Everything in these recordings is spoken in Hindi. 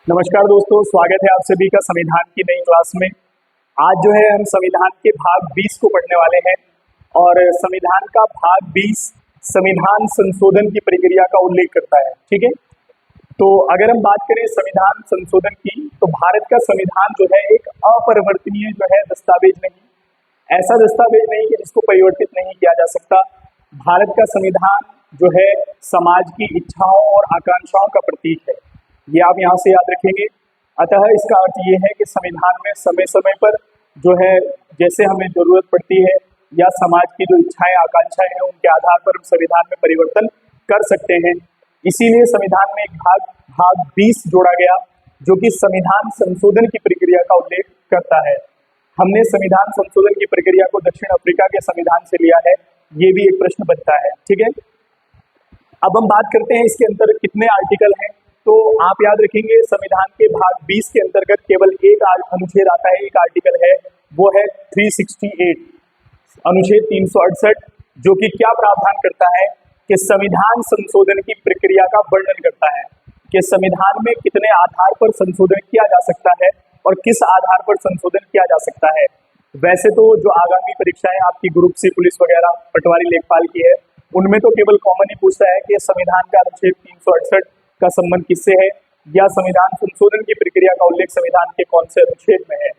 नमस्कार दोस्तों, स्वागत है आप सभी का संविधान की नई क्लास में। आज जो है हम संविधान के भाग 20 को पढ़ने वाले हैं और संविधान का भाग 20 संविधान संशोधन की प्रक्रिया का उल्लेख करता है। ठीक है, तो अगर हम बात करें संविधान संशोधन की, तो भारत का संविधान जो है एक अपरिवर्तनीय जो है दस्तावेज नहीं, ऐसा दस्तावेज नहीं कि जिसको परिवर्तित नहीं किया जा सकता। भारत का संविधान जो है समाज की इच्छाओं और आकांक्षाओं का प्रतीक है, ये आप यहाँ से याद रखेंगे। अतः इसका अर्थ ये है कि संविधान में समय समय पर जो है जैसे हमें जरूरत पड़ती है या समाज की जो इच्छाएं आकांक्षाएं हैं उनके आधार पर हम संविधान में परिवर्तन कर सकते हैं। इसीलिए संविधान में एक भाग 20 जोड़ा गया जो कि संविधान संशोधन की प्रक्रिया का उल्लेख करता है। हमने संविधान संशोधन की प्रक्रिया को दक्षिण अफ्रीका के संविधान से लिया है, ये भी एक प्रश्न बनता है। ठीक है, अब हम बात करते हैं इसके अंदर कितने आर्टिकल हैं। तो आप याद रखेंगे संविधान के भाग 20 के अंतर्गत केवल एक अनुच्छेद आता है, एक आर्टिकल है, वो है 368 अनुच्छेद 368, जो कि क्या प्रावधान करता है कि संविधान संशोधन की प्रक्रिया का वर्णन करता है कि संविधान में कितने आधार पर संशोधन किया जा सकता है और किस आधार पर संशोधन किया जा सकता है। वैसे तो जो आगामी परीक्षाएं आपकी ग्रुप सी पुलिस वगैरह पटवारी लेखपाल की है, उनमें तो केवल कॉमन ही पूछता है कि संविधान का अनुच्छेद 368 का संबंध किससे है या संविधान संशोधन की प्रक्रिया का उल्लेख संविधान के कौन से अनुच्छेद में है,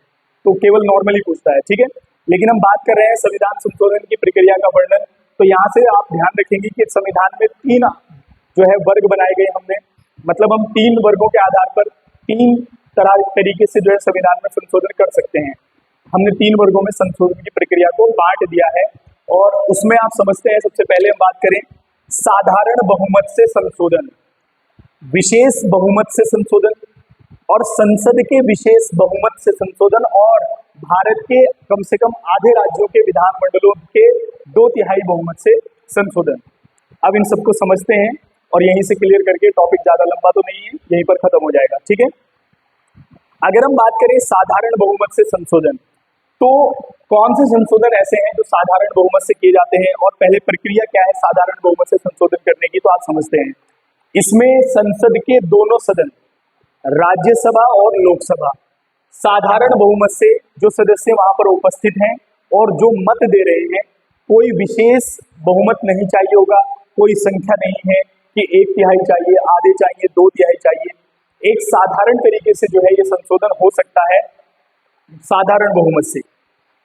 तो केवल नॉर्मली पूछता है। ठीक है, लेकिन हम बात कर रहे हैं संविधान संशोधन की प्रक्रिया का वर्णन, तो यहाँ से आप ध्यान रखेंगे कि संविधान में 3 जो है वर्ग बनाए गए हमने, मतलब हम 3 वर्गों के आधार पर 3 तरीके से जो है संविधान में संशोधन कर सकते हैं। हमने 3 वर्गों में संशोधन की प्रक्रिया को बांट दिया है और उसमें आप समझते हैं, सबसे पहले हम बात करें साधारण बहुमत से संशोधन, विशेष बहुमत से संशोधन और संसद के विशेष बहुमत से संशोधन और भारत के कम से कम आधे राज्यों के विधानमंडलों के 2/3 बहुमत से संशोधन। अब इन सबको समझते हैं और यहीं से क्लियर करके टॉपिक ज्यादा लंबा तो नहीं है, यहीं पर खत्म हो जाएगा। ठीक है, अगर हम बात करें साधारण बहुमत से संशोधन, तो कौन से संशोधन ऐसे हैं जो साधारण बहुमत से किए जाते हैं और पहले प्रक्रिया क्या है साधारण बहुमत से संशोधन करने की, तो आप समझते हैं। इसमें संसद के दोनों सदन, राज्यसभा और लोकसभा, साधारण बहुमत से जो सदस्य वहां पर उपस्थित हैं और जो मत दे रहे हैं, कोई विशेष बहुमत नहीं चाहिए होगा, कोई संख्या नहीं है कि 1/3 चाहिए, आधे चाहिए, 2/3 चाहिए। एक साधारण तरीके से जो है ये संशोधन हो सकता है साधारण बहुमत से।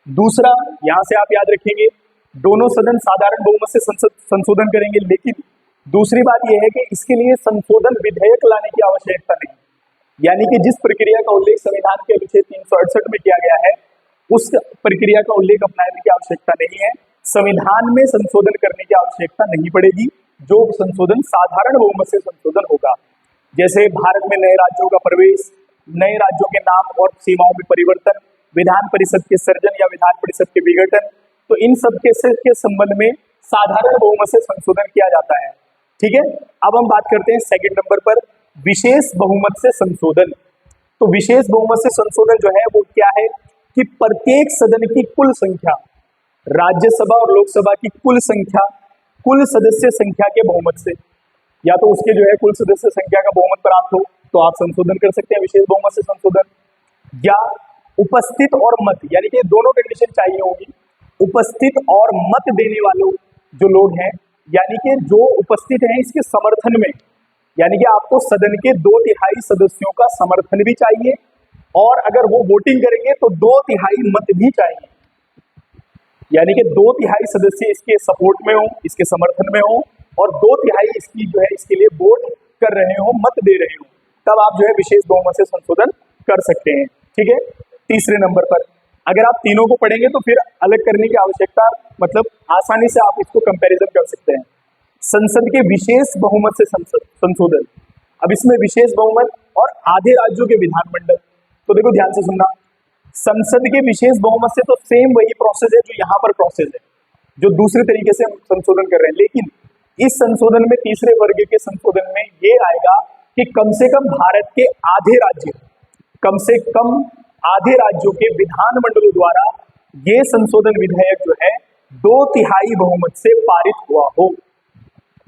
दूसरा, यहां से आप याद रखेंगे दोनों सदन साधारण बहुमत से संशोधन करेंगे, लेकिन दूसरी बात यह है कि इसके लिए संशोधन विधेयक लाने की आवश्यकता नहीं, यानी कि जिस प्रक्रिया का उल्लेख संविधान के अनुच्छेद 368 में किया गया है उस प्रक्रिया का उल्लेख अपनाने की आवश्यकता नहीं है। संविधान में संशोधन करने की आवश्यकता नहीं पड़ेगी, जो संशोधन साधारण बहुमत से संशोधन होगा, जैसे भारत में नए राज्यों का प्रवेश, नए राज्यों के नाम और सीमाओं में परिवर्तन, विधान परिषद के सृजन या विधान परिषद के विघटन, तो इन सब के संबंध में साधारण बहुमत से संशोधन किया जाता है। ठीक है, अब हम बात करते हैं सेकंड नंबर पर विशेष बहुमत से संशोधन। तो विशेष बहुमत से संशोधन जो है वो क्या है कि प्रत्येक सदन की कुल संख्या, राज्यसभा और लोकसभा की कुल संख्या, कुल सदस्य संख्या के बहुमत से, या तो उसके जो है कुल सदस्य संख्या का बहुमत प्राप्त हो तो आप संशोधन कर सकते हैं विशेष बहुमत से संशोधन, या उपस्थित और मत, यानी कि दोनों कंडीशन चाहिए होगी, उपस्थित और मत देने वालों जो लोग हैं, यानी कि जो उपस्थित हैं इसके समर्थन में, यानी कि आपको सदन के 2/3 सदस्यों का समर्थन भी चाहिए और अगर वो वोटिंग करेंगे तो 2/3 मत भी चाहिए, यानी कि 2/3 सदस्य इसके सपोर्ट में हो, इसके समर्थन में हो और 2/3 इसकी जो है इसके लिए वोट कर रहे हो, मत दे रहे हो, तब आप जो है विशेष बहुमत से संशोधन कर सकते हैं। ठीक है, तीसरे नंबर पर अगर आप तीनों को पढ़ेंगे तो फिर अलग करने की आवश्यकता, मतलब आसानी से आप इसको कंपैरिजन कर सकते हैं। संसद के विशेष बहुमत से संशोधन, अब इसमें विशेष बहुमत और आधे राज्यों के विधानमंडल, तो देखो ध्यान से सुनना, संसद के विशेष बहुमत से तो सेम वही प्रोसेस है जो यहाँ पर प्रोसेस है, जो दूसरे तरीके से हम संशोधन कर रहे हैं, लेकिन इस संशोधन में तीसरे वर्ग के संशोधन में ये आएगा कि कम से कम भारत के आधे राज्य, कम से कम आधे राज्यों के विधानमंडलों द्वारा ये संशोधन विधेयक जो है 2/3 बहुमत से पारित हुआ हो,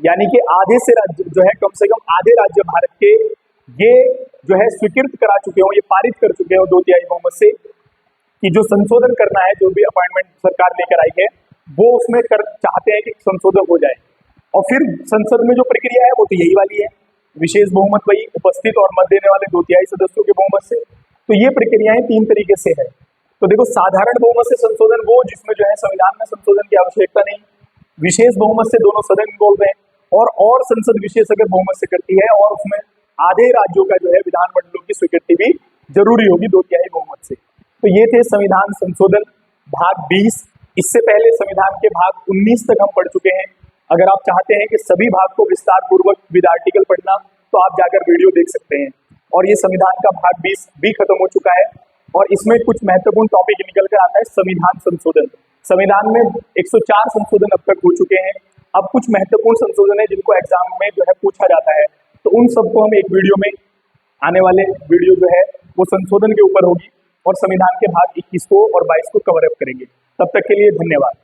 यानी कि आधे से राज्य जो है कम से कम आधे राज्य भारत के ये जो है स्वीकृत करा चुके हो, ये पारित कर चुके हो 2/3 बहुमत से कि जो संशोधन करना है, जो भी अपॉइंटमेंट सरकार लेकर आई है वो उसमें कर चाहते हैं कि संशोधन हो जाए। और फिर संसद में जो प्रक्रिया है वो तो यही वाली है, विशेष बहुमत वही, उपस्थित और मत देने वाले 2/3 सदस्यों के बहुमत से। तो ये प्रक्रियाएं 3 तरीके से है। तो देखो, साधारण बहुमत से संशोधन वो जिसमें जो है संविधान में संशोधन की आवश्यकता नहीं, विशेष बहुमत से दोनों सदन इन्वॉल्व है, और संसद विशेष अगर बहुमत से करती है और उसमें आधे राज्यों का जो है विधानमंडलों की स्वीकृति भी जरूरी होगी 2/3 बहुमत से। तो ये थे संविधान संशोधन भाग 20। इससे पहले संविधान के भाग 19 तक हम पढ़ चुके हैं। अगर आप चाहते हैं कि सभी भाग को विस्तार पूर्वक विद आर्टिकल पढ़ना, तो आप जाकर वीडियो देख सकते हैं। और ये संविधान का भाग 20 भी खत्म हो चुका है, और इसमें कुछ महत्वपूर्ण टॉपिक निकल कर आता है संविधान संशोधन। संविधान में 104 संशोधन अब तक हो चुके हैं। अब कुछ महत्वपूर्ण संशोधन है जिनको एग्जाम में जो है पूछा जाता है, तो उन सबको हम एक वीडियो में, आने वाले वीडियो जो है वो संशोधन के ऊपर होगी, और संविधान के भाग 21 को और 22 को कवर अप करेंगे। तब तक के लिए धन्यवाद।